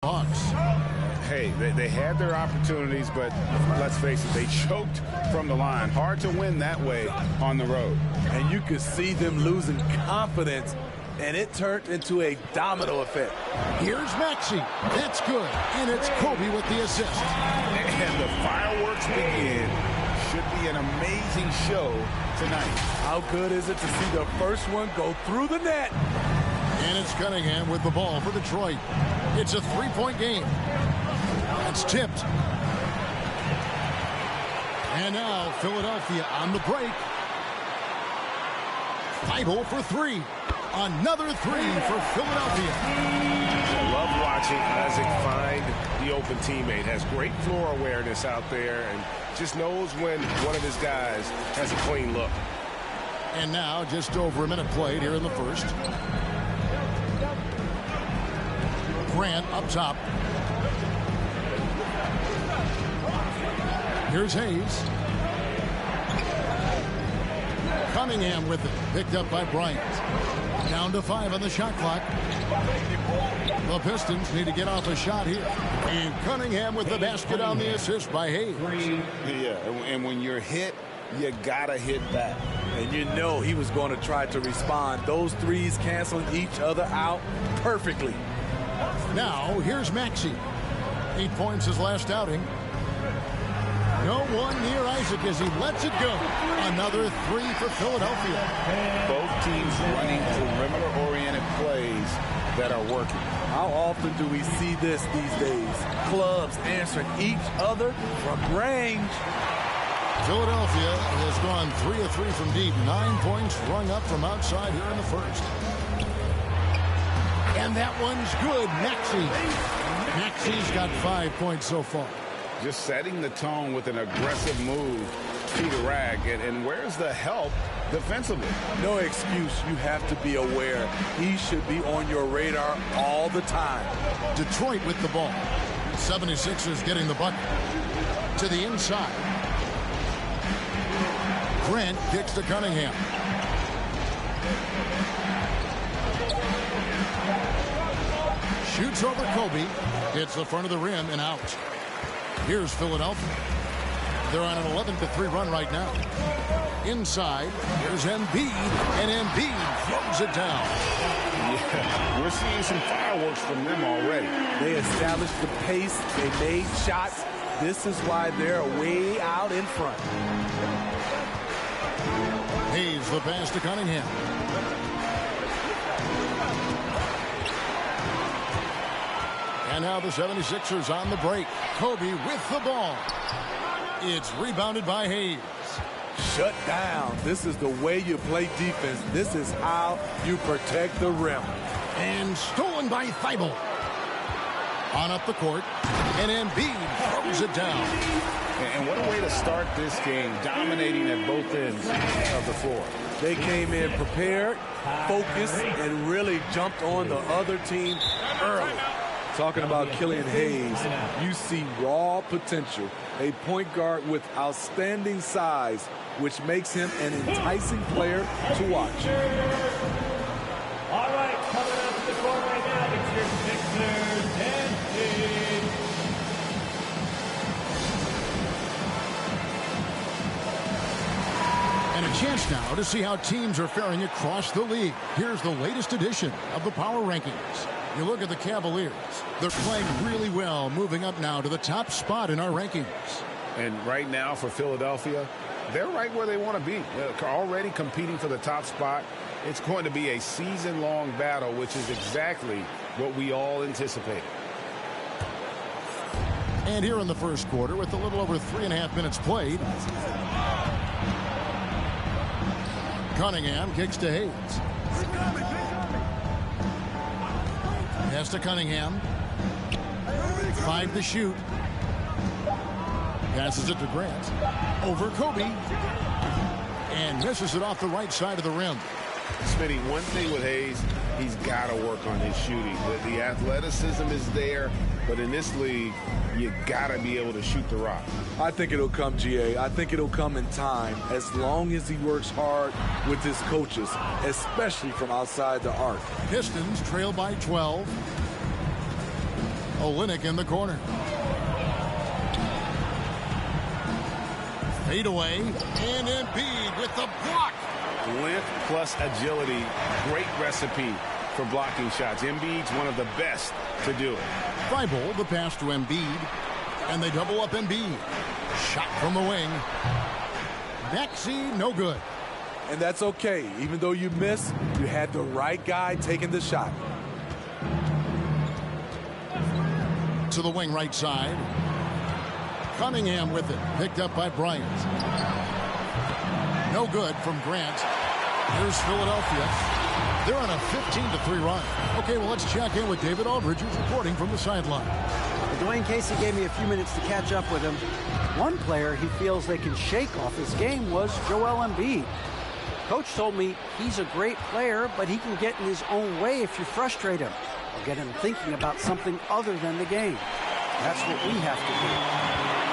Hawks. Hey, they had their opportunities, but let's face it, they choked from the line. Hard to win that way on the road. And you could see them losing confidence, and it turned into a domino effect. Here's Maxey. That's good. And it's Kobe with the assist. And the fireworks begin. Should be an amazing show tonight. How good is it to see the first one go through the net? And it's Cunningham with the ball for Detroit. It's a three-point game. It's tipped. And now Philadelphia on the break. Thibault for three. Another three for Philadelphia. I love watching Isaac find the open teammate. Has great floor awareness out there and just knows when one of his guys has a clean look. And now just over a minute played here in the first. Grant up top. Here's Hayes. Cunningham with it. Picked up by Bryant. Down to 5 on the shot clock. The Pistons need to get off a shot here. And Cunningham with the basket on the assist by Hayes. Yeah, and when you're hit, you gotta hit back. And you know he was going to try to respond. Those threes canceling each other out perfectly. Now, here's Maxey. 8 points his last outing. No one near Isaac as he lets it go. Another three for Philadelphia. Both teams running perimeter-oriented plays that are working. How often do we see this these days? Clubs answering each other from range. Philadelphia has gone 3 of 3 from deep. 9 points rung up from outside here in the first. And that one's good. Maxey's got 5 points so far. Just setting the tone with an aggressive move to the rack. And where's the help defensively? No excuse. You have to be aware. He should be on your radar all the time. Detroit with the ball. 76ers getting the bucket. To the inside. Grant kicks to Cunningham. Shoots over Kobe. Hits the front of the rim and out. Here's Philadelphia. They're on an 11-3 run right now. Inside, here's Embiid, and Embiid throws it down. Yeah, we're seeing some fireworks from them already. They established the pace. They made shots. This is why they're way out in front. Hayes the pass to Cunningham. And now the 76ers on the break. Kobe with the ball. It's rebounded by Hayes. Shut down. This is the way you play defense. This is how you protect the rim. And stolen by Thibault. On up the court. And Embiid throws it down. And what a way to start this game, dominating at both ends of the floor. They came in prepared, focused, and really jumped on the other team early. Talking about Killian Hayes, you see raw potential. A point guard with outstanding size, which makes him an enticing player to watch. All right, coming up to the court right now, it's your Sixers and Hayes. And a chance now to see how teams are faring across the league. Here's the latest edition of the Power Rankings. You look at the Cavaliers. They're playing really well, moving up now to the top spot in our rankings. And right now for Philadelphia, they're right where they want to be. They're already competing for the top spot. It's going to be a season-long battle, which is exactly what we all anticipated. And here in the first quarter, with a little over 3.5 minutes played, Cunningham kicks to Hayes. Pass to Cunningham. 5 to shoot. Passes it to Grant. Over Kobe. And misses it off the right side of the rim. Smitty, one thing with Hayes, he's got to work on his shooting. The athleticism is there, but in this league, you got to be able to shoot the rock. I think it'll come, GA. I think it'll come in time as long as he works hard with his coaches, especially from outside the arc. Pistons trail by 12. Olynyk in the corner. Fade away, and Embiid with the block. Length plus agility, great recipe for blocking shots. Embiid's one of the best to do it. Thibault, the pass to Embiid, and they double up Embiid. Shot from the wing. Maxey, no good. And that's okay. Even though you miss, you had the right guy taking the shot. To the wing right side. Cunningham with it. Picked up by Bryant. No good from Grant. Here's Philadelphia. They're on a 15-3 run. Okay, well, let's check in with David Aldridge, who's reporting from the sideline. Dwayne Casey gave me a few minutes to catch up with him. One player he feels they can shake off his game was Joel Embiid. Coach told me he's a great player, but he can get in his own way if you frustrate him or get him thinking about something other than the game. That's what we have to do.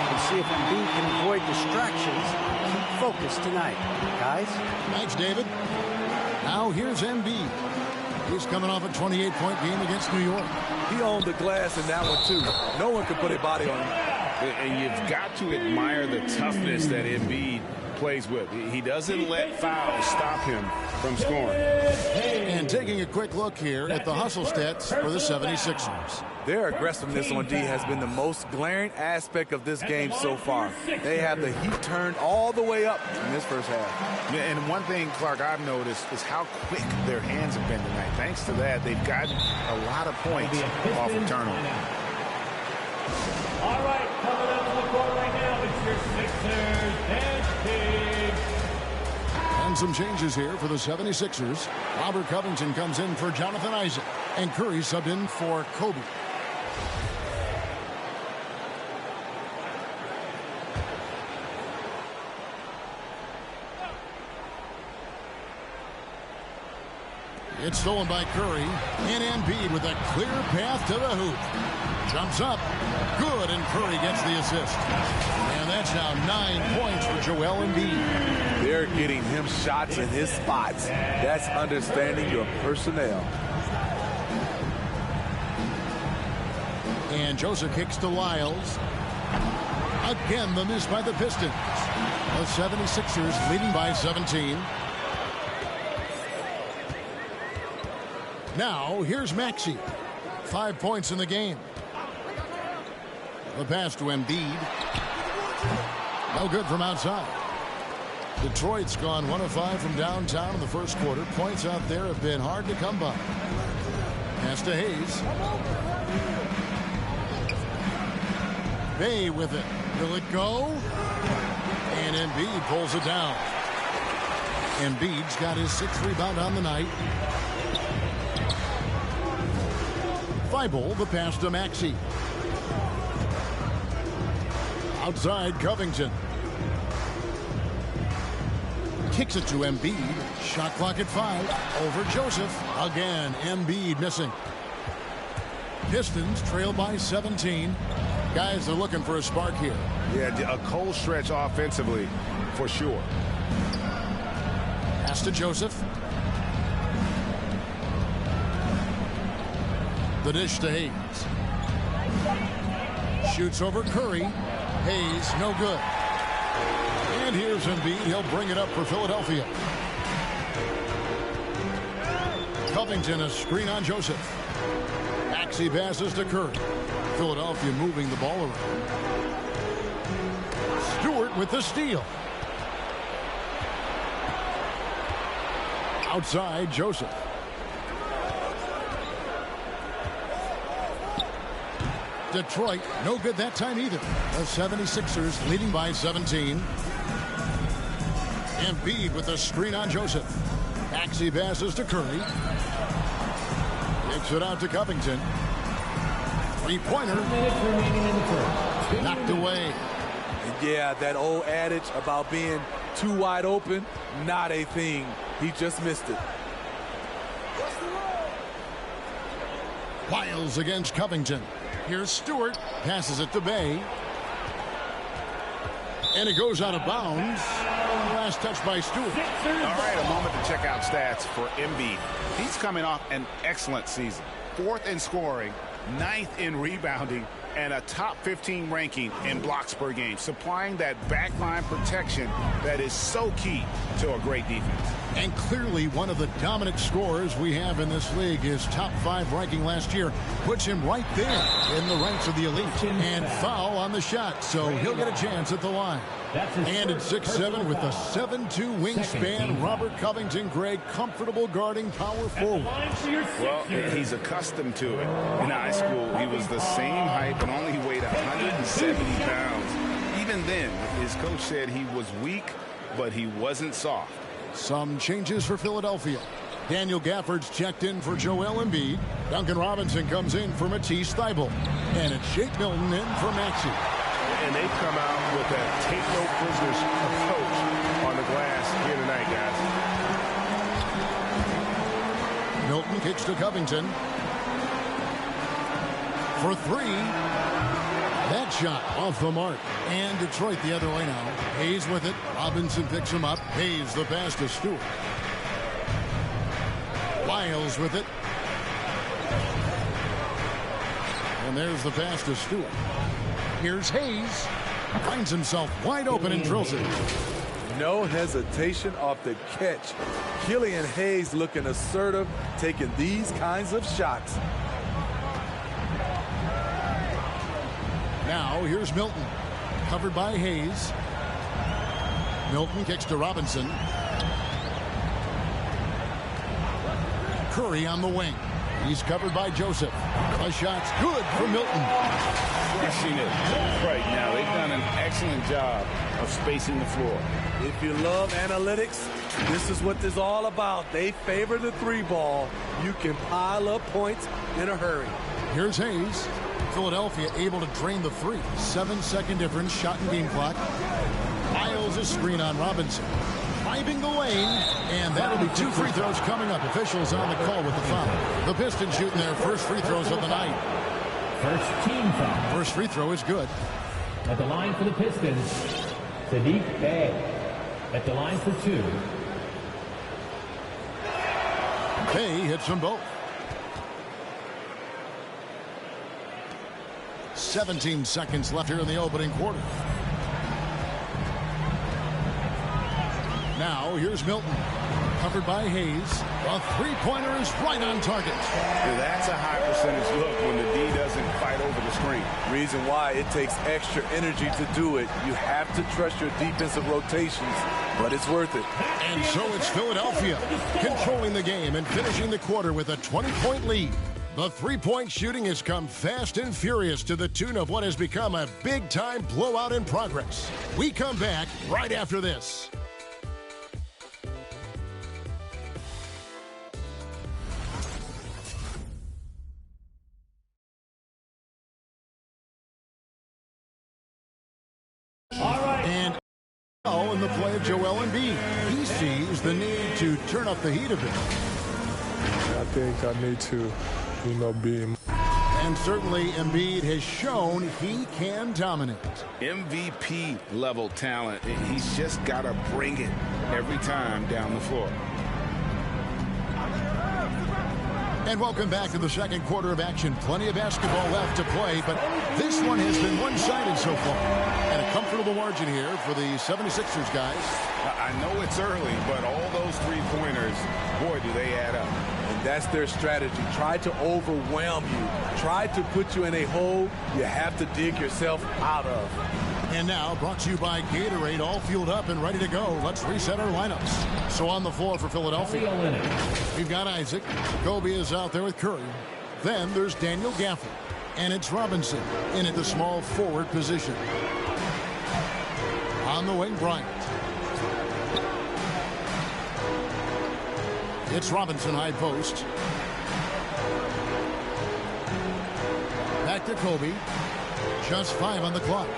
And see if Embiid can avoid distractions. Keep focused tonight, guys. Thanks, David. Now here's Embiid. He's coming off a 28-point game against New York. He owned the glass in that one, too. No one could put a body on him. And you've got to admire the toughness that Embiid plays with. He doesn't let fouls stop him from scoring. And taking a quick look here at the hustle stats for the 76ers. Their aggressiveness on D has been the most glaring aspect of this game so far. They have the heat turned all the way up in this first half. And one thing, Clark, I've noticed is how quick their hands have been tonight. Thanks to that, they've gotten a lot of points off of turnover. All right, coming up to the court right now, it's your Sixers and Kings. And some changes here for the 76ers. Robert Covington comes in for Jonathan Isaac. And Curry subbed in for Kobe. It's stolen by Curry. And Embiid with a clear path to the hoop. Jumps up. Good, and Curry gets the assist. And that's now 9 points for Joel Embiid. They're getting him shots in his spots. That's understanding your personnel. And Joseph kicks to Lyles. Again, the miss by the Pistons. The 76ers leading by 17. Now, here's Maxey. 5 points in the game. The pass to Embiid. No good from outside. Detroit's gone 1 of 5 from downtown in the first quarter. Points out there have been hard to come by. Pass to Hayes. Bay with it. Will it go? And Embiid pulls it down. Embiid's got his 6th rebound on the night. Thibault, the pass to Maxey. Outside, Covington. Kicks it to Embiid. Shot clock at 5. Over Joseph. Again, Embiid missing. Pistons trail by 17. Guys are looking for a spark here. Yeah, a cold stretch offensively, for sure. Pass to Joseph. The dish to Hayes. Shoots over Curry. Hayes, no good. And here's Embiid. He'll bring it up for Philadelphia. Covington, a screen on Joseph. Maxey passes to Curry. Philadelphia moving the ball around. Stewart with the steal. Outside, Joseph. Detroit, no good that time either. The 76ers leading by 17. Embiid with the screen on Joseph. Maxey passes to Curry. Kicks it out to Covington. Three-pointer. Knocked away. Yeah, that old adage about being too wide open, not a thing. He just missed it. Wiles against Covington. Here's Stewart. Passes it to Bay. And it goes out of bounds. Last touch by Stewart. All right, a moment to check out stats for Embiid. He's coming off an excellent season. 4th in scoring 9th in rebounding, and a top 15 ranking in blocks per game, supplying that backline protection that is so key to a great defense. And clearly one of the dominant scorers we have in this league. His top 5 ranking last year puts him right there in the ranks of the elite. And foul on the shot, so he'll get a chance at the line. And at 6'7" with a 7'2" wingspan, Robert Covington, Greg, comfortable guarding power forward. Well, he's accustomed to it. In high school, he was the same height but only weighed 170 pounds. Even then, his coach said he was weak, but he wasn't soft. Some changes for Philadelphia. Daniel Gafford's checked in for Joel Embiid. Duncan Robinson comes in for Matisse Thybulle. And it's Shake Milton in for Maxey. And they've come out with that take no prisoners approach on the glass here tonight, guys. Milton kicks to Covington. For 3. That shot off the mark. And Detroit the other way now. Hayes with it. Robinson picks him up. Hayes the pass to Stewart. Wiles with it. And there's the pass to Stewart. Here's Hayes. Finds himself wide open and drills it. No hesitation off the catch. Killian Hayes looking assertive, taking these kinds of shots. Now here's Milton. Covered by Hayes. Milton kicks to Robinson. Curry on the wing. He's covered by Joseph. A shot's good for Milton. Crushing it right now. They've done an excellent job of spacing the floor. If you love analytics, this is what this is all about. They favor the 3-ball. You can pile up points in a hurry. Here's Hayes. Philadelphia able to drain the 3. 7-second difference, shot and game clock. Miles a screen on Robinson. Driving the lane, and that'll be 2 free throws coming up. Officials on the call with the foul. The Pistons shooting their first free throws of the night. First team foul. First free throw is good. At the line for the Pistons, Sadiq Bey. At the line for 2. Bey hits them both. 17 seconds left here in the opening quarter. Now here's Milton. Covered by Hayes. A 3-pointer is right on target. Yeah, that's a high percentage look when the D doesn't fight over the screen. Reason why it takes extra energy to do it. You have to trust your defensive rotations, but it's worth it. And so it's Philadelphia controlling the game and finishing the quarter with a 20-point lead. The 3-point shooting has come fast and furious to the tune of what has become a big-time blowout in progress. We come back right after this. And in the play of Joel Embiid, he sees the need to turn up the heat a bit. I think I need to, be. And certainly Embiid has shown he can dominate. MVP level talent. He's just got to bring it every time down the floor. And welcome back to the second quarter of action. Plenty of basketball left to play, but this one has been one-sided so far. And a comfortable margin here for the 76ers, guys. I know it's early, but all those 3-pointers, boy, do they add up. And that's their strategy. Try to overwhelm you. Try to put you in a hole you have to dig yourself out of. And now, brought to you by Gatorade, all fueled up and ready to go. Let's reset our lineups. So on the floor for Philadelphia, we've got Isaac. Kobe is out there with Curry. Then there's Daniel Gafford. And it's Robinson in at the small forward position. On the wing, Bryant. It's Robinson high post. Back to Kobe. Just 5 on the clock.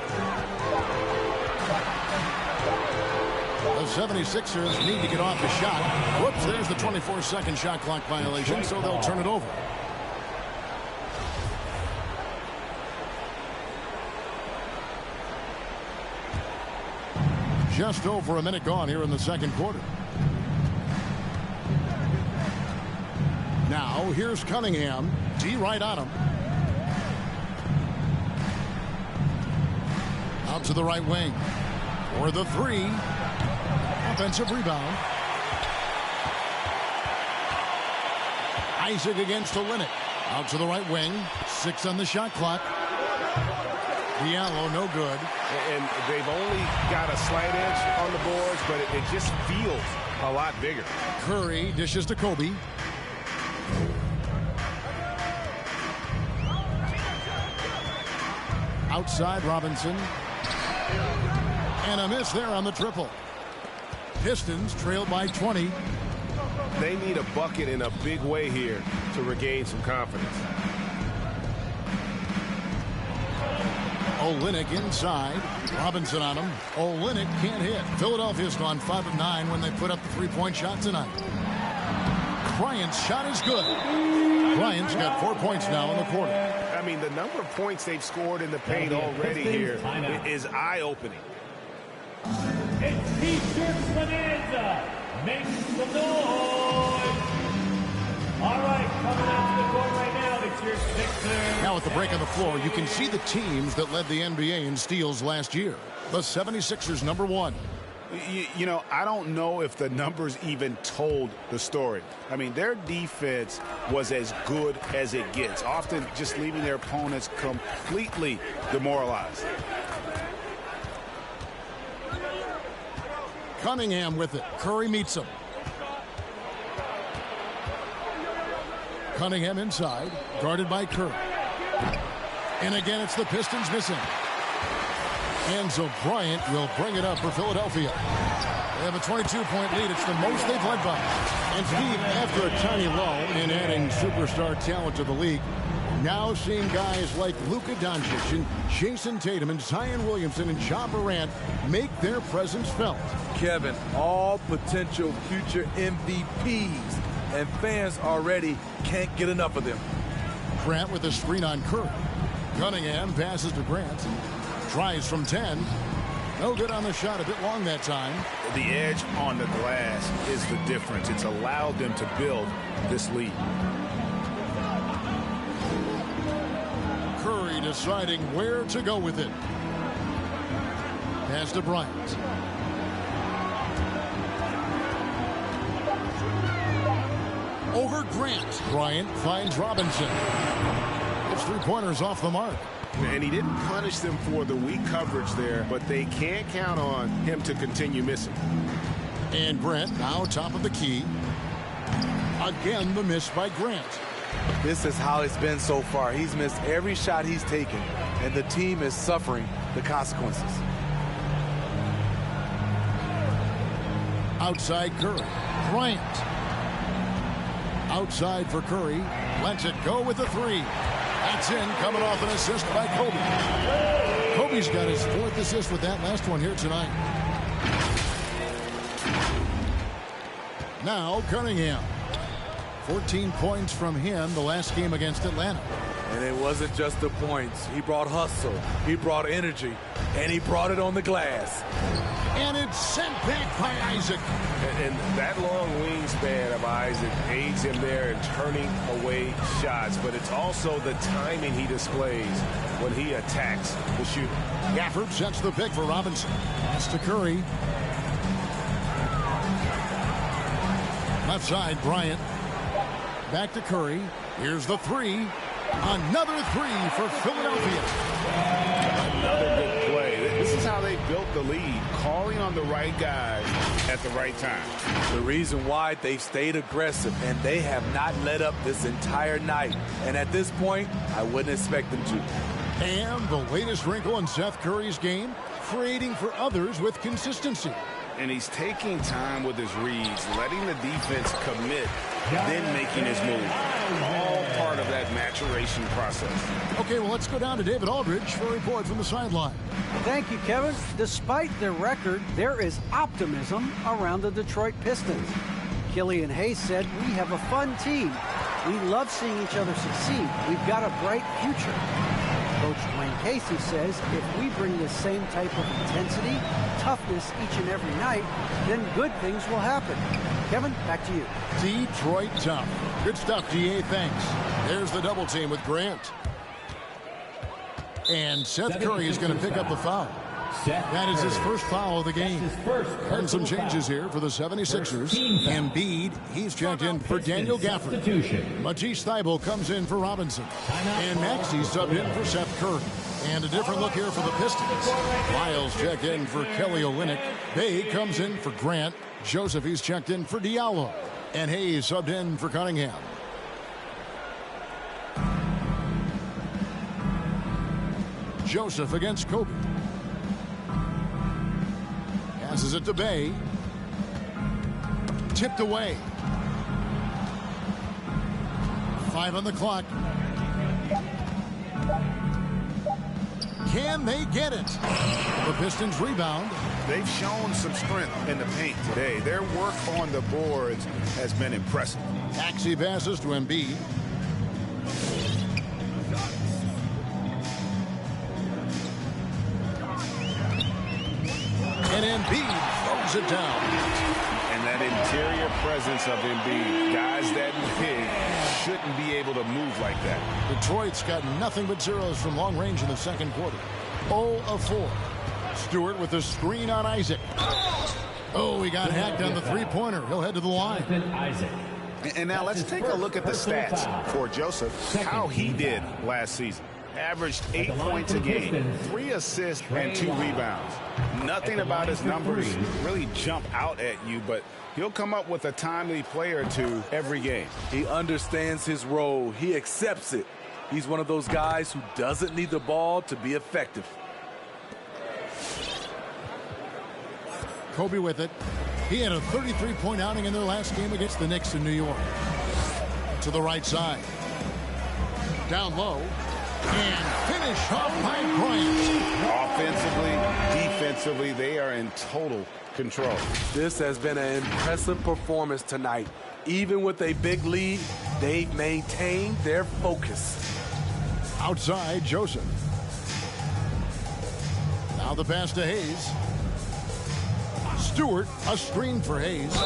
The 76ers need to get off the shot. Whoops, there's the 24-second shot clock violation, so they'll turn it over. Just over a minute gone here in the second quarter. Now, here's Cunningham. D right on him. to the right wing. For the three. Offensive rebound. Isaac against Olynyk. Out to the right wing. 6 on the shot clock. Diallo, no good. And they've only got a slight edge on the boards, but it just feels a lot bigger. Curry dishes to Kobe. Outside Robinson. And a miss there on the triple. Pistons trailed by 20. They need a bucket in a big way here to regain some confidence. Olynyk inside. Robinson on him. Olynyk can't hit. Philadelphia's gone 5 of 9 when they put up the three-point shot tonight. Bryant's shot is good. Bryant's got 4 points now in the quarter. I mean, the number of points they've scored in the paint already here is eye-opening. It's T-Shirts Bonanza. Make some noise. All right, coming out to the court right now, it's your Sixers. Now at the break on the floor, you can see the teams that led the NBA in steals last year. The 76ers, number 1. You know, I don't know if the numbers even told the story. I mean, their defense was as good as it gets, often just leaving their opponents completely demoralized. Cunningham with it. Curry meets him. Cunningham inside, guarded by Curry. And again, it's the Pistons missing. And so Bryant will bring it up for Philadelphia. They have a 22-point lead. It's the most they've led by. And Steve, after a tiny lull in adding superstar talent to the league, now seeing guys like Luka Doncic and Jason Tatum and Zion Williamson and Ja Morant make their presence felt. Kevin, all potential future MVPs, and fans already can't get enough of them. Grant with a screen on Curry. Cunningham passes to Grant. Tries from 10. No good on the shot. A bit long that time. The edge on the glass is the difference. It's allowed them to build this lead. Curry deciding where to go with it. Pass to Bryant. Over Grant. Bryant finds Robinson. It's 3-pointers off the mark. And he didn't punish them for the weak coverage there, but they can't count on him to continue missing. And Grant now top of the key. Again, the miss by Grant. This is how it's been so far. He's missed every shot he's taken, and the team is suffering the consequences. Outside Curry. Bryant. Outside for Curry. Lets it go with the 3. That's in, coming off an assist by Kobe. Kobe's got his 4th assist with that last one here tonight. Now Cunningham. 14 points from him the last game against Atlanta. And it wasn't just the points. He brought hustle, he brought energy, and he brought it on the glass. And it's sent back by Isaac. And that long wingspan of Isaac aids him there in turning away shots, but it's also the timing he displays when he attacks the shooter. Gafford sets the pick for Robinson. Pass to Curry. Left side, Bryant. Back to Curry. Here's the 3. Another 3 for Philadelphia. Another good play. This is how they built the lead, calling on the right guy at the right time. The reason why they've stayed aggressive, and they have not let up this entire night. And at this point, I wouldn't expect them to. And the latest wrinkle in Seth Curry's game, creating for others with consistency. And he's taking time with his reads, letting the defense commit, then making his move. All part of that maturation process. Okay, well, let's go down to David Aldridge for a report from the sideline. Thank you, Kevin. Despite their record, there is optimism around the Detroit Pistons. Killian Hayes said, "We have a fun team. We love seeing each other succeed. We've got a bright future." Coach Dwayne Casey says, if we bring the same type of intensity, toughness each and every night, then good things will happen. Kevin, back to you. Detroit tough. Good stuff, DA. Thanks. There's the double team with Grant. And Seth Curry is going to pick up the foul. That is his first foul of the game. And some changes here for the 76ers. Embiid, he's checked in for Daniel Gafford. Matisse Thybulle comes in for Robinson. And Maxey subbed in for Seth Curry. And a different look here for the Pistons. Lyles checked in for Kelly Olynyk. Bay comes in for Grant. Joseph, he's checked in for Diallo. And Hayes subbed in for Cunningham. Joseph against Kobe. Passes it to Bay. Tipped away. 5 on the clock. Can they get it? The Pistons rebound. They've shown some strength in the paint today. Their work on the boards has been impressive. Maxey passes to Embiid. And Embiid throws it down. And that interior presence of Embiid, guys that big shouldn't be able to move like that. Detroit's got nothing but zeros from long range in the second quarter. 0 of 4. Stewart with the screen on Isaac. Oh, he got hacked on the three-pointer. He'll head to the line. And now let's take a look at the stats for Joseph, how he did last season. Averaged 8 points a game, 3 assists, and 2 rebounds. Nothing about his numbers really jump out at you, but he'll come up with a timely play or two every game. He understands his role. He accepts it. He's one of those guys who doesn't need the ball to be effective. Kobe with it. He had a 33-point outing in their last game against the Knicks in New York. To the right side. Down low. And finish off by Bryant. Offensively, defensively, they are in total control. This has been an impressive performance tonight. Even with a big lead, they've maintained their focus. Outside, Joseph. Now the pass to Hayes. Stewart, a screen for Hayes.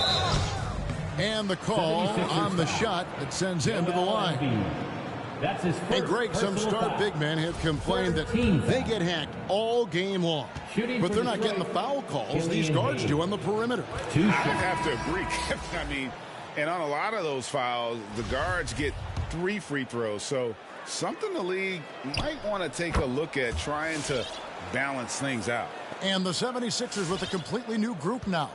And the call on the shot that sends him to the line. That's his Hey, Greg, some star big men have complained that they get hacked all game long. But they're not getting the foul calls these guards do on the perimeter. I have to agree. I mean, and on a lot of those fouls, the guards get 3 free throws. So something the league might want to take a look at, trying to balance things out. And the 76ers with a completely new group now.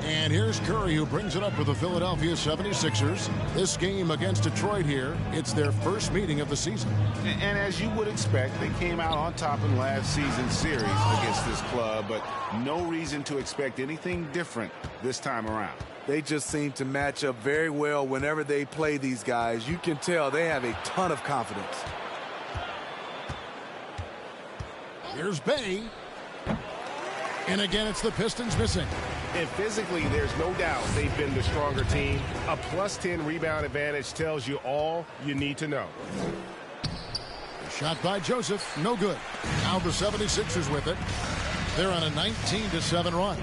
And here's Curry, who brings it up for the Philadelphia 76ers. This game against Detroit here, it's their first meeting of the season. And as you would expect, they came out on top in last season's series against this club, but no reason to expect anything different this time around. They just seem to match up very well whenever they play these guys. You can tell they have a ton of confidence. Here's Bay. And again, it's the Pistons missing. And physically, there's no doubt they've been the stronger team. A +10 rebound advantage tells you all you need to know. Shot by Joseph, no good. Now the 76ers with it. They're on a 19-7 run.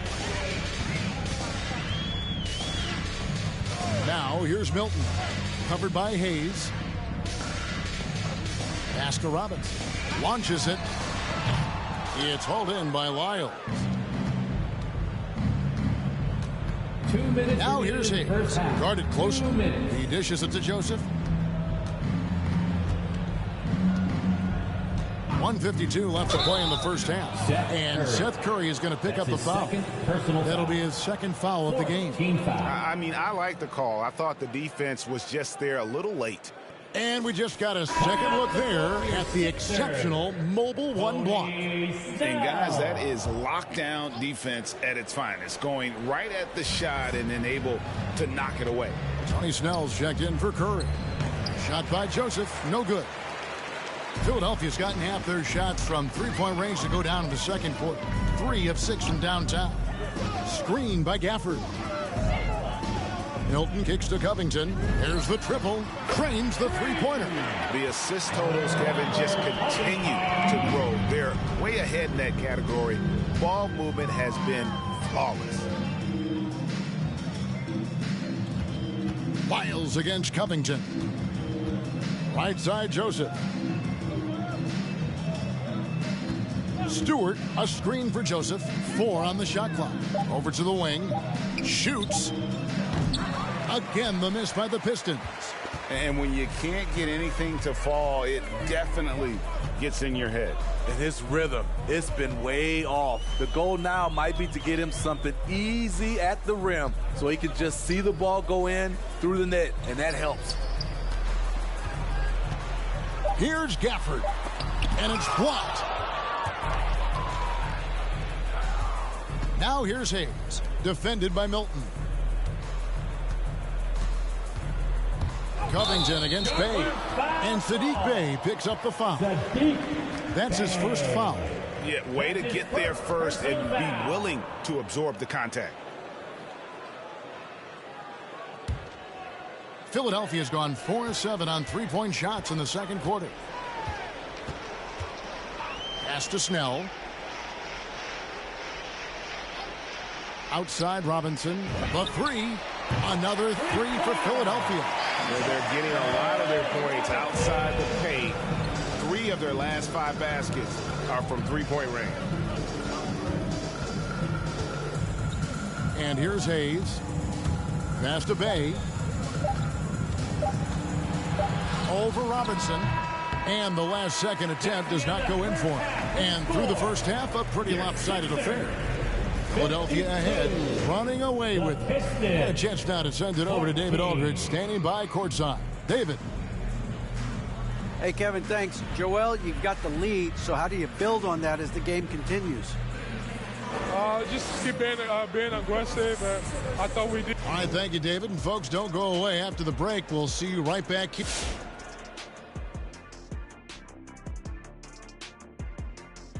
Now here's Milton, covered by Hayes. Pass to Robbins. Launches it. It's hauled in by Lyles. 2 minutes. Now here's Hayes. Guarded closer. He dishes it to Joseph. 1:52 left to play in the first half. And Seth Curry is going to pick up the foul. That'll be his second foul of the game. I mean, I like the call. I thought the defense was just there a little late. And we just got a second look there at the exceptional mobile one block. And guys, that is lockdown defense at its finest, going right at the shot and then able to knock it away. Tony Snell's checked in for Curry. Shot by Joseph, no good. Philadelphia's gotten half their shots from three-point range to go down in the second quarter. 3 of 6 from downtown. Screen by Gafford. Milton kicks to Covington. There's the triple. Trains the three-pointer. The assist totals, Kevin, just continue to grow. They're way ahead in that category. Ball movement has been flawless. Lyles against Covington. Right side, Joseph. Stewart, a screen for Joseph. 4 on the shot clock. Over to the wing. Shoots. Again, the miss by the Pistons. And when you can't get anything to fall, it definitely gets in your head. And his rhythm, it's been way off. The goal now might be to get him something easy at the rim so he can just see the ball go in through the net, and that helps. Here's Gafford, and it's blocked. Now here's Hayes, defended by Milton. Covington against Bay, and Sadiq Bey picks up the foul. That's his first foul. Yeah, way to get there first and be willing to absorb the contact. Philadelphia's gone 4-7 on three-point shots in the second quarter. Pass to Snell. Outside Robinson. The three. Another three for Philadelphia. Well, they're getting a lot of their points outside the paint. 3 of their last 5 baskets are from three-point range. And here's Hayes. Pass to Bay. Over Robinson. And the last second attempt does not go in for him. And through the first half, a pretty lopsided affair. Philadelphia ahead, running away with it. And a chance now to send it over to David Aldridge, standing by courtside. David. Hey, Kevin, thanks. Joel, you've got the lead, so how do you build on that as the game continues? Just keep being aggressive. I thought we did. All right, thank you, David. And folks, don't go away after the break. We'll see you right back here.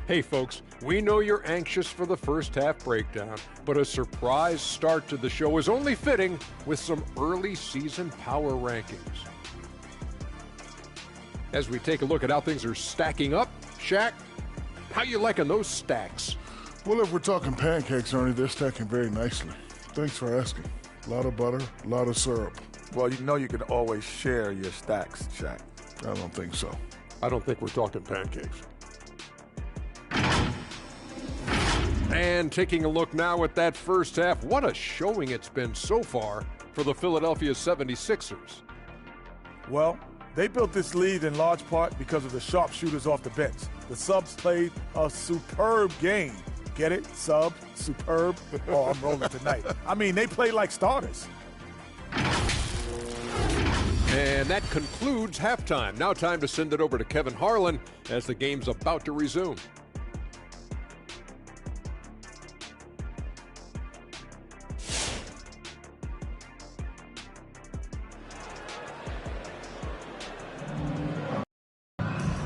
Hey folks, we know you're anxious for the first half breakdown, but a surprise start to the show is only fitting with some early season power rankings. As we take a look at how things are stacking up, Shaq, how you liking those stacks? Well, if we're talking pancakes, Ernie, they're stacking very nicely. Thanks for asking. A lot of butter, a lot of syrup. Well, you know you can always share your stacks, Shaq. I don't think so. I don't think we're talking pancakes. And taking a look now at that first half, what a showing it's been so far for the Philadelphia 76ers. Well, they built this lead in large part because of the sharpshooters off the bench. The subs played a superb game. Get it? Sub, superb. Oh, I'm rolling tonight. I mean, they played like starters. And that concludes halftime. Now time to send it over to Kevin Harlan as the game's about to resume.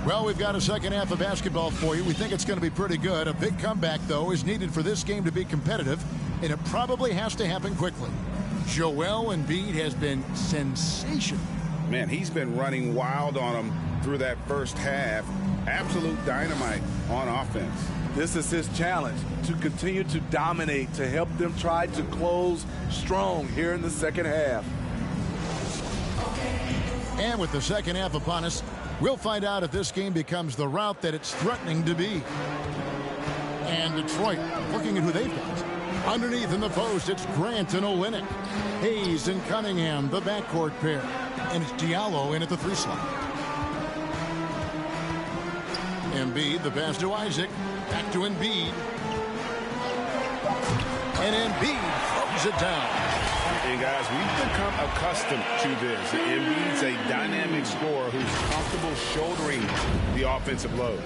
Well, we've got a second half of basketball for you. We think it's going to be pretty good. A big comeback, though, is needed for this game to be competitive, and it probably has to happen quickly. Joel Embiid has been sensational. Man, he's been running wild on them through that first half. Absolute dynamite on offense. This is his challenge, to continue to dominate, to help them try to close strong here in the second half. And with the second half upon us, we'll find out if this game becomes the route that it's threatening to be. And Detroit, looking at who they've got. Underneath in the post, it's Grant and Olynyk. Hayes and Cunningham, the backcourt pair. And it's Diallo in at the 3 slot. Embiid, the pass to Isaac. Back to Embiid. And Embiid throws it down. And guys, we've become accustomed to this. Embiid's a dynamic scorer who's comfortable shouldering the offensive load.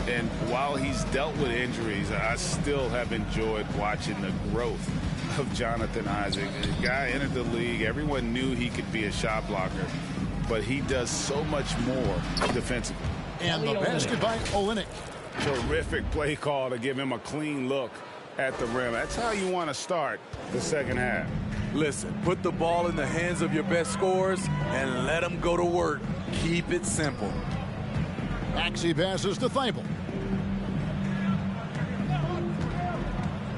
And while he's dealt with injuries, I still have enjoyed watching the growth of Jonathan Isaac. The guy entered the league. Everyone knew he could be a shot blocker, but he does so much more defensively. And the basket by Olynyk. Terrific play call to give him a clean look at the rim. That's how you want to start the second half. Listen, put the ball in the hands of your best scorers and let them go to work. Keep it simple. Maxey passes to Thibault.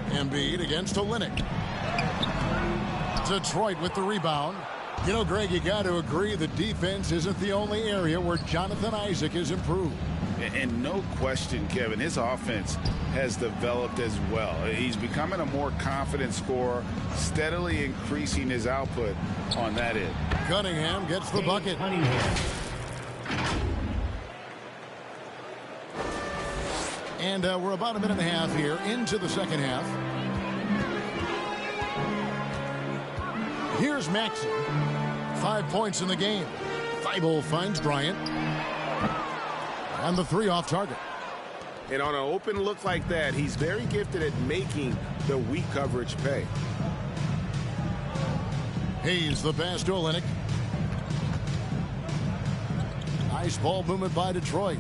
Embiid against Olynyk. Detroit with the rebound. You know, Greg, you got to agree the defense isn't the only area where Jonathan Isaac has improved. And no question, Kevin, his offense has developed as well. He's becoming a more confident scorer, steadily increasing his output on that end. Cunningham gets the bucket. And we're about a minute and a half here into the second half. Here's Maxey. 5 points in the game. Thibault finds Bryant. And the three off target. And on an open look like that, he's very gifted at making the weak coverage pay. Hayes the pass to Olynyk. Nice ball movement by Detroit.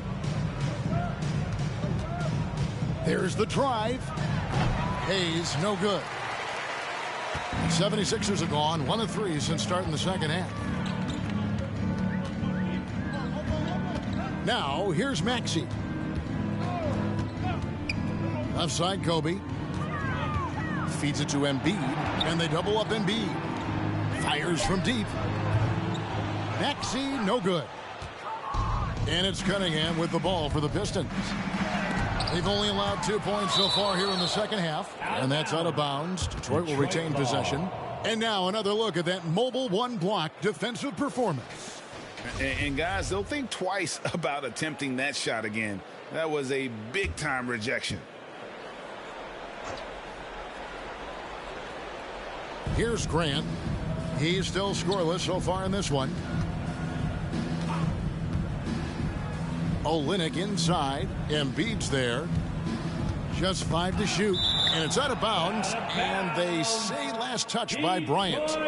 There's the drive. Hayes, no good. 76ers are gone, 1 of 3 since starting the second half. Now, here's Maxey. Left side, Kobe. Feeds it to Embiid, and they double up Embiid. Fires from deep. Maxey, no good. And it's Cunningham with the ball for the Pistons. They've only allowed 2 points so far here in the second half, and that's out of bounds. Detroit will retain possession. And now another look at that mobile one-block defensive performance. And guys, they'll think twice about attempting that shot again. That was a big-time rejection. Here's Grant. He's still scoreless so far in this one. Olynyk inside. Embiid's there. Just 5 to shoot. And it's out of bounds. And they say last touch by Bryant.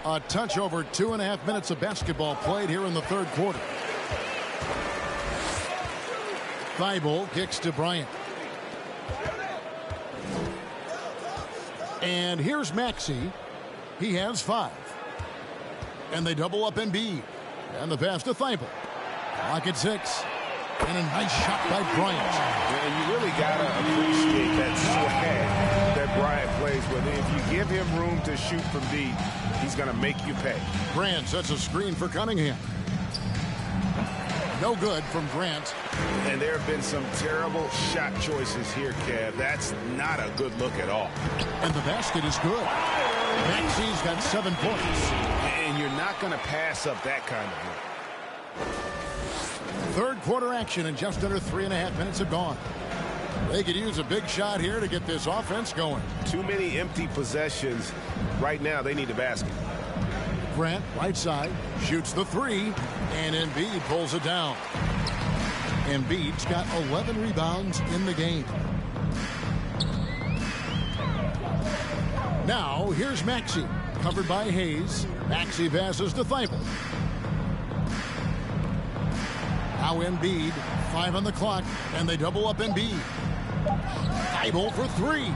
A touch over 2.5 minutes of basketball played here in the third quarter. Thibault kicks to Bryant. And here's Maxey. He has 5. And they double up Embiid. And the pass to Thibault. Clock at 6. And a nice shot by Bryant. And you really got to appreciate that swag that Bryant plays with. If you give him room to shoot from deep, he's going to make you pay. Grant sets a screen for Cunningham. No good from Grant. And there have been some terrible shot choices here, Kev. That's not a good look at all. And the basket is good. Maxey's got 7 points. And you're not going to pass up that kind of look. Third quarter action, and just under 3.5 minutes have gone. They could use a big shot here to get this offense going. Too many empty possessions. Right now, they need a basket. Grant, right side, shoots the 3, and Embiid pulls it down. Embiid's got 11 rebounds in the game. Now, here's Maxey, covered by Hayes. Maxey passes to Thibault. Now Embiid, 5 on the clock, and they double up Embiid. Thibault for 3.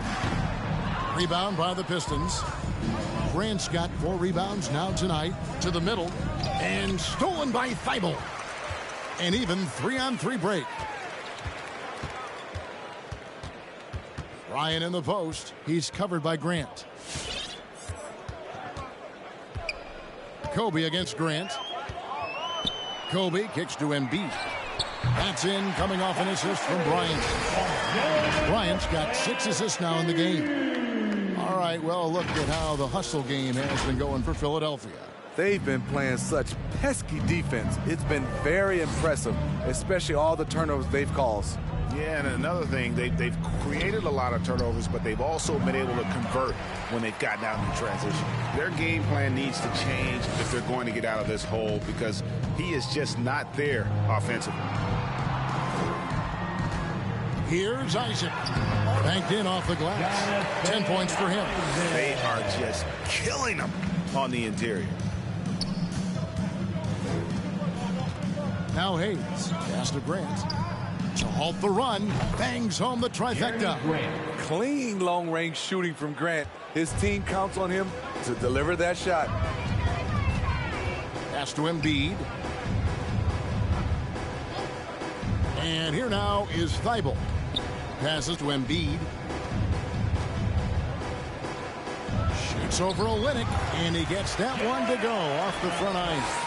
Rebound by the Pistons. Grant's got 4 rebounds now tonight. To the middle, and stolen by Thibault. An even 3-on-3 break. Ryan in the post. He's covered by Grant. Kobe against Grant. Kobe kicks to Embiid. That's in, coming off an assist from Bryant. Bryant's got 6 assists now in the game. All right, well, look at how the hustle game has been going for Philadelphia. They've been playing such pesky defense. It's been very impressive, especially all the turnovers they've caused. Yeah, and another thing, they've created a lot of turnovers, but they've also been able to convert when they've gotten out in transition. Their game plan needs to change if they're going to get out of this hole, because he is just not there offensively. Here's Isaac. Banked in off the glass. 10 points for him. They are just killing them on the interior. Now Hayes. Pass to Grant. To halt the run. Bangs home the trifecta. Clean long-range shooting from Grant. His team counts on him to deliver that shot. Pass to Embiid. And here now is Thibault. Passes to Embiid. Shoots over Olynyk, and he gets that one to go off the front ice.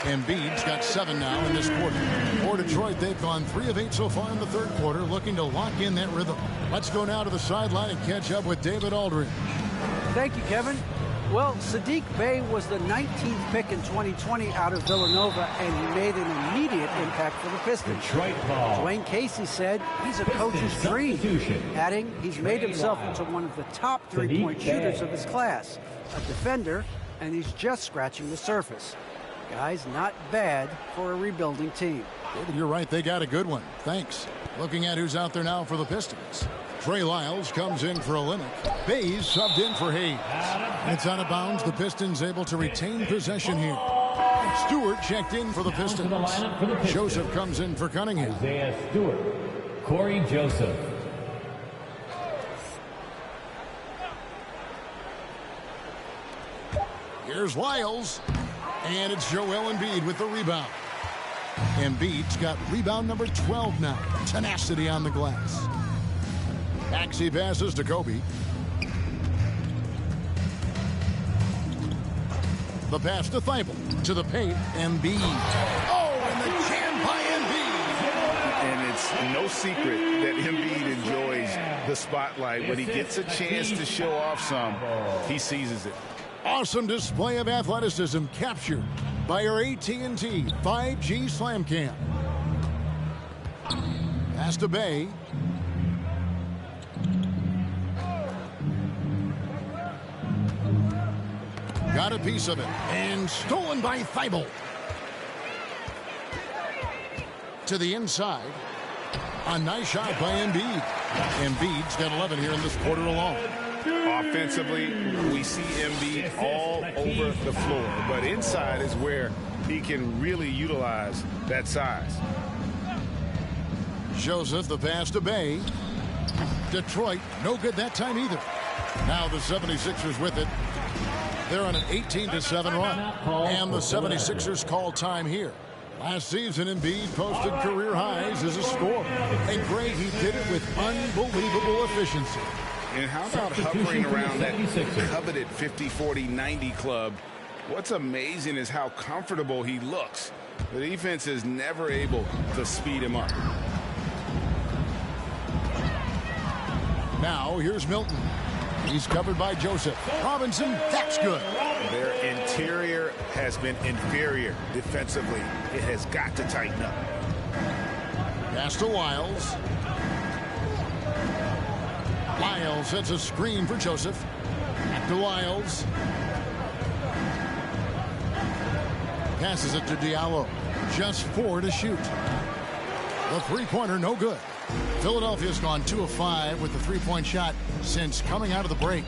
Embiid's got 7 now in this quarter. For Detroit, they've gone 3 of 8 so far in the third quarter, looking to lock in that rhythm. Let's go now to the sideline and catch up with David Aldridge. Thank you, Kevin. Well, Saddiq Bey was the 19th pick in 2020 out of Villanova, and he made an immediate impact for the Pistons. Dwayne Casey said he's a coach's dream, adding he's made himself into one of the top three-point shooters of his class, a defender, and he's just scratching the surface. Guys, not bad for a rebuilding team. David, you're right. They got a good one. Thanks. Looking at who's out there now for the Pistons. Trey Lyles comes in for Olynyk. Bays subbed in for Hayes. It's out of bounds. The Pistons able to retain possession here. Stewart checked in for the Pistons. Joseph comes in for Cunningham. Isaiah Stewart. Corey Joseph. Here's Lyles. And it's Joel Embiid with the rebound. Embiid's got rebound number 12 now. Tenacity on the glass. Maxey passes to Kobe. The pass to Thibault. To the paint, Embiid. Oh, and the jam by Embiid. And it's no secret that Embiid enjoys the spotlight. When he gets a chance to show off some, he seizes it. Awesome display of athleticism captured by our AT&T 5G Slam Cam. Pass to Bey. Got a piece of it. And stolen by Thibault. To the inside. A nice shot by Embiid. Embiid's got 11 here in this quarter alone. Offensively, we see Embiid all over the floor, but inside is where he can really utilize that size. Joseph, the pass to Bey. Detroit, no good that time either. Now the 76ers with it. They're on an 18-7 run. And the 76ers call time here. Last season, Embiid posted career highs as a scorer. And Gray, he did it with unbelievable efficiency. And how about hovering around that coveted 50-40-90 club? What's amazing is how comfortable he looks. The defense is never able to speed him up. Now, here's Milton. He's covered by Joseph. Robinson, that's good. Their interior has been inferior defensively. It has got to tighten up. Pass to Lyles. Lyles sets a screen for Joseph. Back to Lyles. Passes it to Diallo. Just 4 to shoot. The three-pointer, no good. Philadelphia's gone 2 of 5 with the three-point shot since coming out of the break.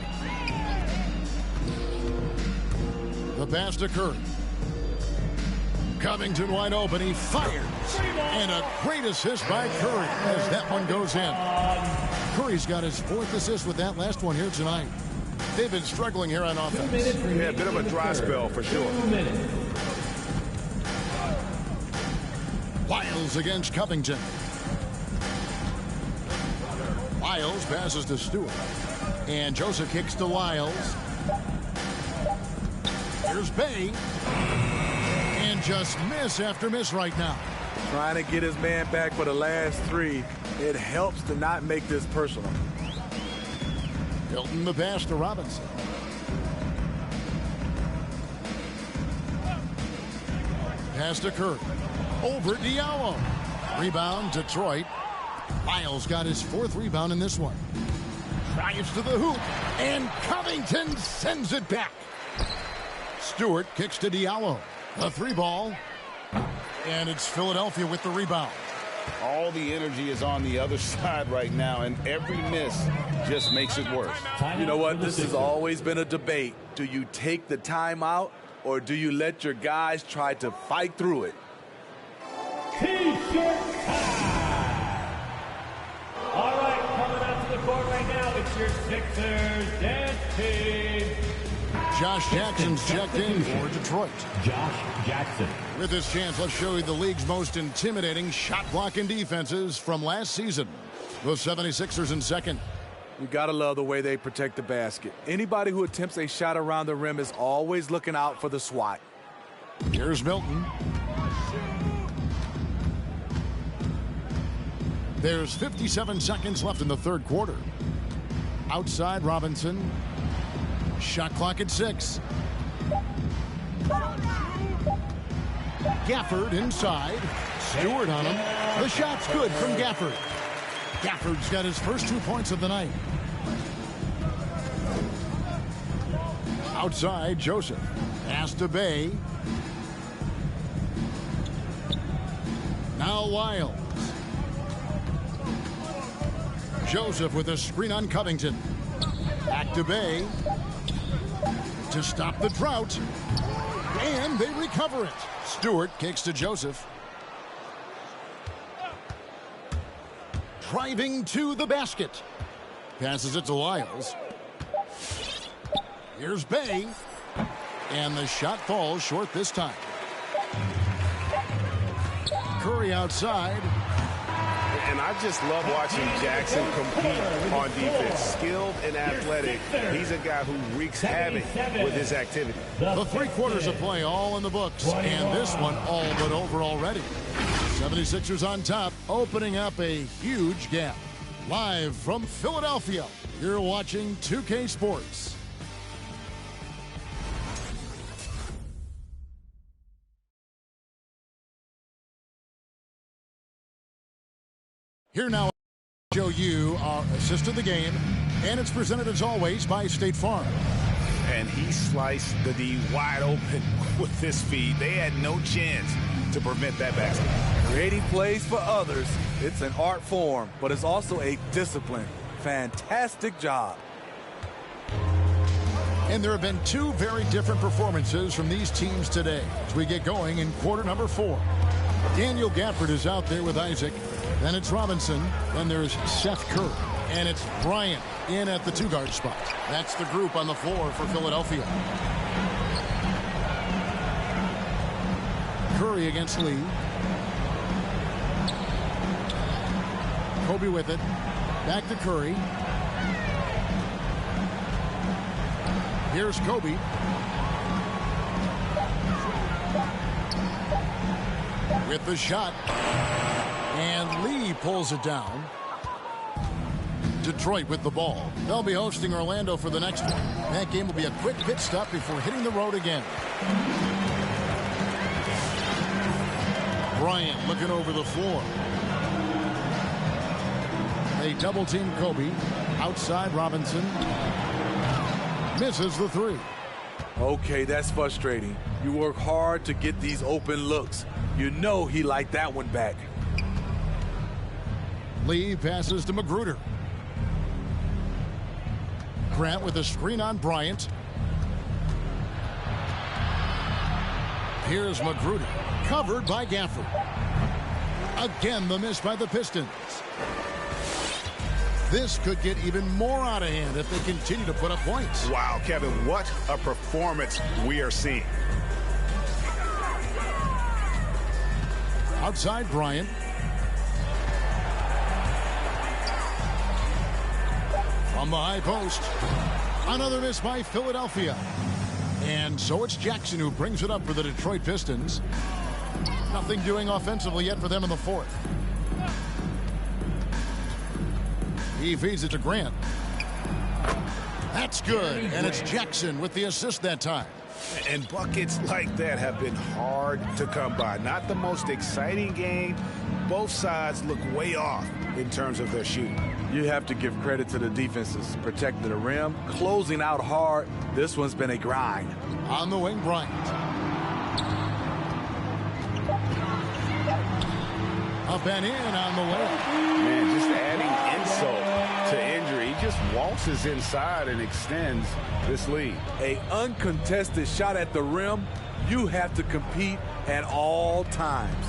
The pass to Curry. Covington wide open. He fires. And a great assist by Curry as that one goes in. Curry's got his 4th assist with that last one here tonight. They've been struggling here on offense. Yeah, a bit of a dry spell for sure. Lyles against Covington. Lyles passes to Stewart. And Joseph kicks to Lyles. Here's Bey. And just miss after miss right now. Trying to get his man back for the last 3. It helps to not make this personal. Hilton the pass to Robinson. Pass to Curry. Over Diallo. Rebound, Detroit. Lyles got his 4th rebound in this one. Drives to the hoop. And Covington sends it back. Stewart kicks to Diallo. A 3-ball. And it's Philadelphia with the rebound. All the energy is on the other side right now, and every miss just makes it worse. You know what? This has always been a debate. Do you take the timeout, or do you let your guys try to fight through it? T-shirt time. All right, coming out to the court right now, it's your Sixers dance team. Josh Jackson's checked in for Detroit. Josh Jackson. With this chance, let's show you the league's most intimidating shot blocking defenses from last season. The 76ers in second. You gotta love the way they protect the basket. Anybody who attempts a shot around the rim is always looking out for the swat. Here's Milton. There's 57 seconds left in the third quarter. Outside Robinson. Shot clock at 6. Gafford inside. Stewart on him. The shot's good from Gafford. Gafford's got his first 2 points of the night. Outside, Joseph. Pass to Bay. Now Wiles. Joseph with a screen on Covington. Back to Bay. To stop the drought. And they recover it. Stewart kicks to Joseph. Driving to the basket. Passes it to Wiles. Here's Bay. And the shot falls short this time. Curry outside. And I just love watching Jackson compete on defense. Skilled and athletic. He's a guy who wreaks havoc with his activity. The 3 quarters of play all in the books. And this one all but over already. 76ers on top, opening up a huge gap. Live from Philadelphia, you're watching 2K Sports. Here now, show you our assist of the game, and it's presented as always by State Farm. And he sliced the D wide open with this feed. They had no chance to prevent that basket. Creating plays for others, it's an art form, but it's also a discipline. Fantastic job. And there have been 2 very different performances from these teams today as we get going in quarter number 4. Daniel Gafford is out there with Isaac. Then it's Robinson. Then there's Seth Curry. And it's Bryant in at the 2-guard spot. That's the group on the floor for Philadelphia. Curry against Lee. Kobe with it. Back to Curry. Here's Kobe. With the shot. And Lee pulls it down. Detroit with the ball. They'll be hosting Orlando for the next one. That game will be a quick pit stop before hitting the road again. Bryant looking over the floor. They double team Kobe. Outside Robinson. Misses the 3. Okay, that's frustrating. You work hard to get these open looks. You know he liked that one back. Lee passes to Magruder. Grant with a screen on Bryant. Here's Magruder. Covered by Gafford. Again, the miss by the Pistons. This could get even more out of hand if they continue to put up points. Wow, Kevin, what a performance we are seeing. Outside Bryant. From the high post. Another miss by Philadelphia. And so it's Jackson who brings it up for the Detroit Pistons. Nothing doing offensively yet for them in the 4th. He feeds it to Grant. That's good. And it's Jackson with the assist that time. And buckets like that have been hard to come by. Not the most exciting game. Both sides look way off in terms of their shooting. You have to give credit to the defenses. Protecting the rim, closing out hard. This one's been a grind. On the wing, Bryant. Up and in on the way. Man, just adding insult to injury. He just waltzes inside and extends this lead. An uncontested shot at the rim, you have to compete at all times.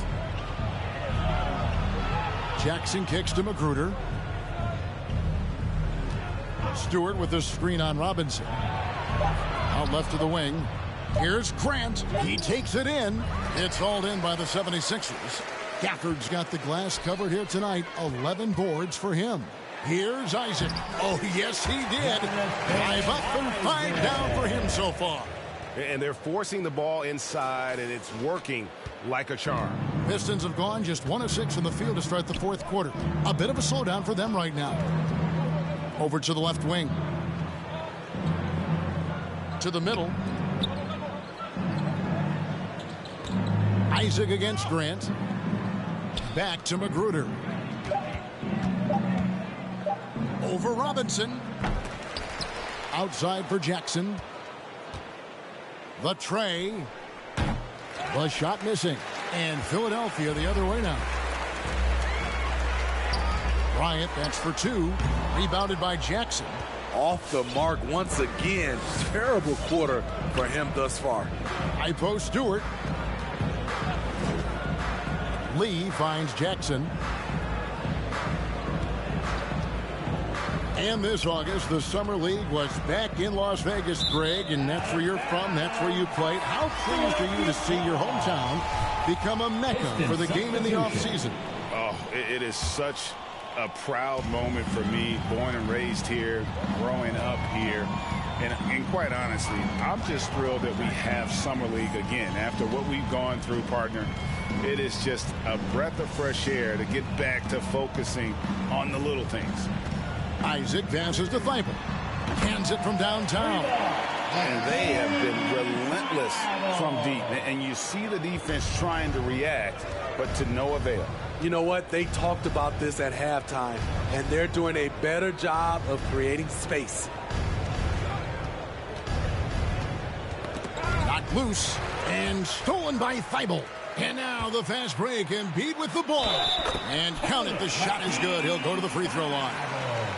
Jackson kicks to Magruder. Stewart with the screen on Robinson. Out left to the wing. Here's Grant. He takes it in. It's hauled in by the 76ers. Gafford's got the glass covered here tonight. 11 boards for him. Here's Isaac. Oh, yes, he did. 5 up and 5 down for him so far. And they're forcing the ball inside, and it's working like a charm. Pistons have gone just 1 of 6 in the field to start the fourth quarter. A bit of a slowdown for them right now. Over to the left wing. To the middle. Isaac against Grant. Back to Magruder. Over Robinson. Outside for Jackson. The tray. The shot missing. And Philadelphia the other way now. Bryant, that's for 2. Rebounded by Jackson. Off the mark once again. Terrible quarter for him thus far. High post Stewart. Lee finds Jackson. And this August, the Summer League was back in Las Vegas, Greg, and that's where you're from, that's where you played. How pleased are you to see your hometown become a mecca for the game in the offseason? Oh, it is such a proud moment for me, born and raised here, growing up here. And quite honestly, I'm just thrilled that we have Summer League again. After what we've gone through, partner, it is just a breath of fresh air to get back to focusing on the little things. Isaac passes to Thibault. Hands it from downtown. And they have been relentless from deep. And you see the defense trying to react, but to no avail. You know what? They talked about this at halftime, and they're doing a better job of creating space. Knocked loose and stolen by Thibault. And now the fast break, and Embiid with the ball. And count it, the shot is good. He'll go to the free throw line.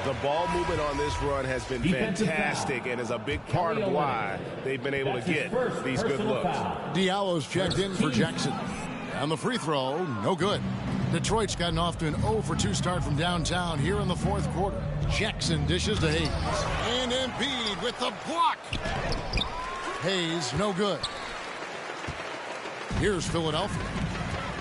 The ball movement on this run has been fantastic and is a big part of why they've been able to get these good looks. Diallo's checked in for Jackson. And the free throw, no good. Detroit's gotten off to an 0 for 2 start from downtown here in the fourth quarter. Jackson dishes to Hayes. And Embiid with the block. Hayes, no good. Here's Philadelphia.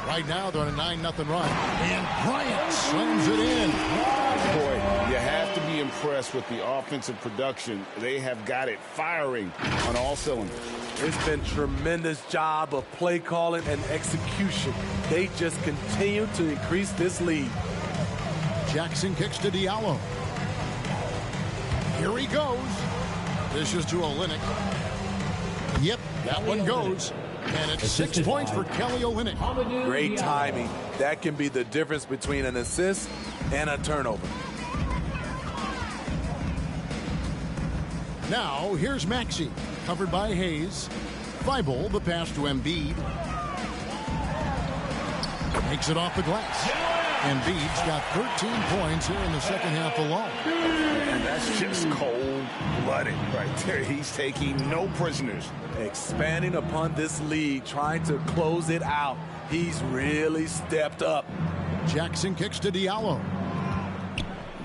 Right now, they're on a 9-0 run. And Bryant slams it in. Boy, you have to be impressed with the offensive production. They have got it firing on all cylinders. It's been tremendous job of play calling and execution. They just continue to increase this lead. Jackson kicks to Diallo. Here he goes. This is to Olynyk. Yep, that one goes. And it's 6 points for Kelly Olynyk. Great timing. That can be the difference between an assist and a turnover. Now, here's Maxey, covered by Hayes. Thibault, the pass to Embiid. Makes it off the glass. Embiid's got 13 points here in the second half alone. And that's just cold-blooded right there. He's taking no prisoners. Expanding upon this lead, trying to close it out. He's really stepped up. Jackson kicks to Diallo.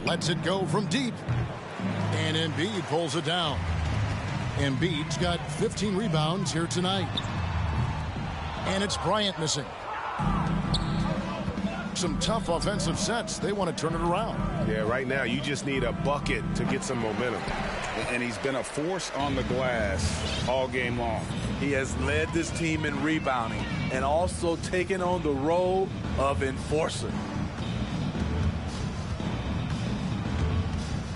Lets it go from deep. And Embiid pulls it down. Embiid's got 15 rebounds here tonight. And it's Bryant missing. Some tough offensive sets. They want to turn it around. Yeah, right now you just need a bucket to get some momentum. And he's been a force on the glass all game long. He has led this team in rebounding and also taken on the role of enforcer.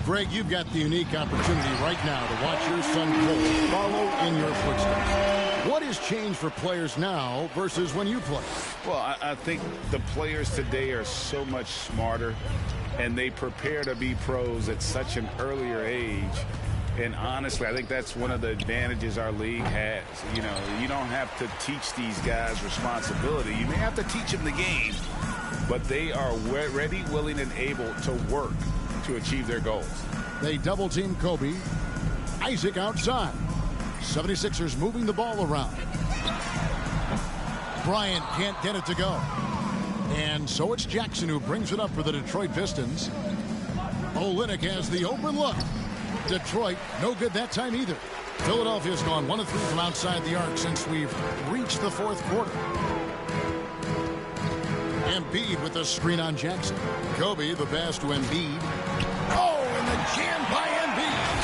Greg, you've got the unique opportunity right now to watch your son Cole follow in your footsteps. What has changed for players now versus when you played? Well, I think the players today are so much smarter, and they prepare to be pros at such an earlier age. And honestly, I think that's one of the advantages our league has. You know, you don't have to teach these guys responsibility. You may have to teach them the game, but they are ready, willing, and able to work to achieve their goals. They double-team Kobe. Isaac outside. 76ers moving the ball around. Bryant can't get it to go. And so it's Jackson who brings it up for the Detroit Pistons. Olynyk has the open look. Detroit, no good that time either. Philadelphia's gone 1 of 3 from outside the arc since we've reached the fourth quarter. Embiid with the screen on Jackson. Kobe, the pass to Embiid. Oh, and the jam by Embiid.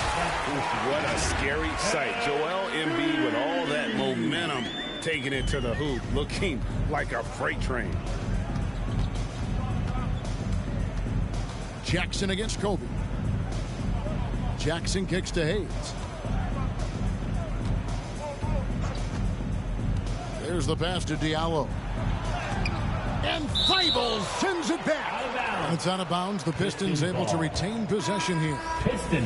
What a scary sight. Joel Embiid with all that momentum taking it to the hoop, looking like a freight train. Jackson against Kobe. Jackson kicks to Hayes. There's the pass to Diallo. And Thibault sends it back. It's out of bounds. The Pistons able to retain possession here.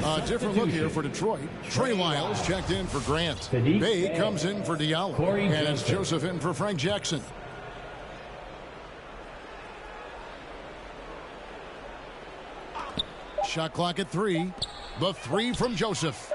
A different look here for Detroit. Trey Lyles checked in for Grant. Bay comes in for Diallo. And it's Joseph in for Frank Jackson. Shot clock at 3. The 3 from Joseph.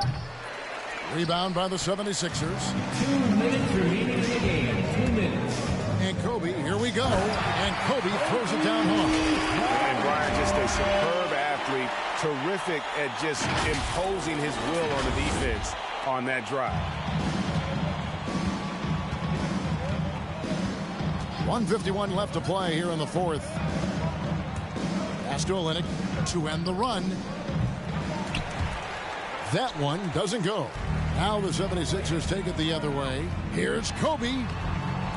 Rebound by the 76ers. 2 minutes remaining in the game. 2 minutes. And Kobe, here we go. And Kobe throws it down home. And Brian, just a superb athlete. Terrific at just imposing his will on the defense on that drive. 1:51 left to play here in the fourth. Pass to Olynyk to end the run. That one doesn't go. Now the 76ers take it the other way. Here's Kobe.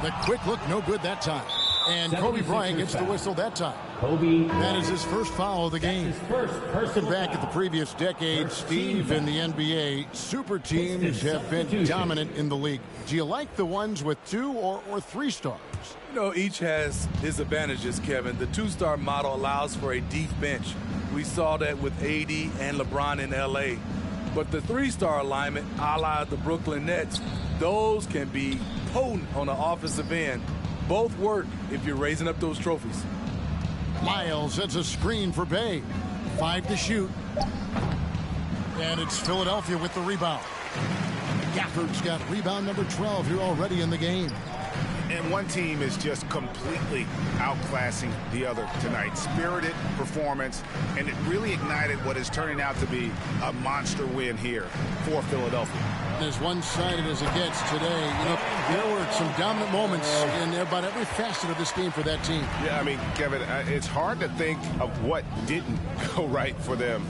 The quick look, no good that time. And Kobe Bryant gets the whistle that time. Kobe. That is his first foul of the game. Looking back at the previous decade, Steve, in the NBA, super teams have been dominant in the league. Do you like the ones with 2 or 3 stars? You know, each has his advantages, Kevin. The 2-star model allows for a deep bench. We saw that with AD and LeBron in LA. But the 3-star alignment, a la the Brooklyn Nets, those can be potent on the offensive end. Both work if you're raising up those trophies. Miles sets a screen for Bay. 5 to shoot. And it's Philadelphia with the rebound. Gafford's got rebound number 12 here already in the game. And one team is just completely outclassing the other tonight. Spirited performance, and it really ignited what is turning out to be a monster win here for Philadelphia. As one-sided as it gets today, you know, there were some dominant moments in about every facet of this game for that team. Yeah, I mean, Kevin, it's hard to think of what didn't go right for them.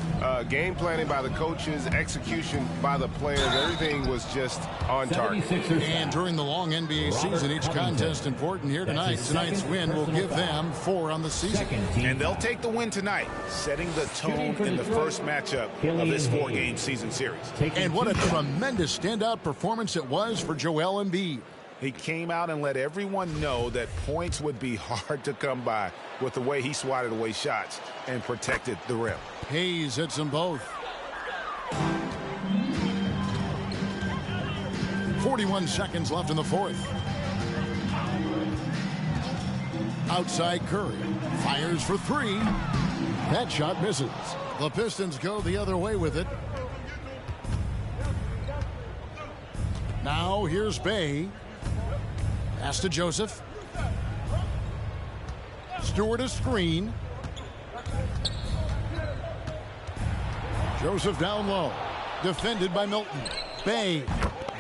Game planning by the coaches, execution by the players, everything was just on target. And during the long NBA season, each contest important here tonight. Tonight's win will give them 4 on the season. And they'll take the win tonight, setting the tone in the first matchup of this 4-game season series. And what a tremendous standout performance it was for Joel Embiid. He came out and let everyone know that points would be hard to come by with the way he swatted away shots and protected the rim. Hayes hits them both. 41 seconds left in the fourth. Outside Curry. Fires for 3. That shot misses. The Pistons go the other way with it. Now here's Bay. Pass to Joseph. Stewart a screen. Joseph down low. Defended by Milton. Bay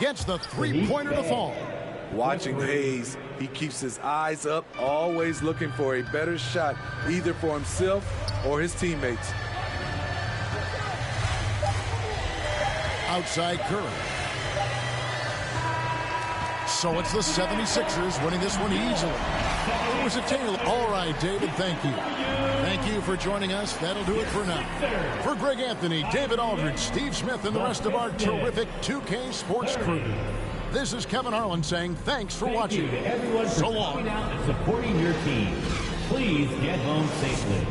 gets the 3-pointer to fall. Watching Hayes, he keeps his eyes up, always looking for a better shot, either for himself or his teammates. Outside Curry. So it's the 76ers winning this one easily. It was a tale. All right, David, thank you. Thank you for joining us. That'll do it for now. For Greg Anthony, David Aldridge, Steve Smith, and the rest of our terrific 2K Sports crew, this is Kevin Harlan saying thanks for watching. Thank you to everyone for so long. coming out and supporting your team. Please get home safely.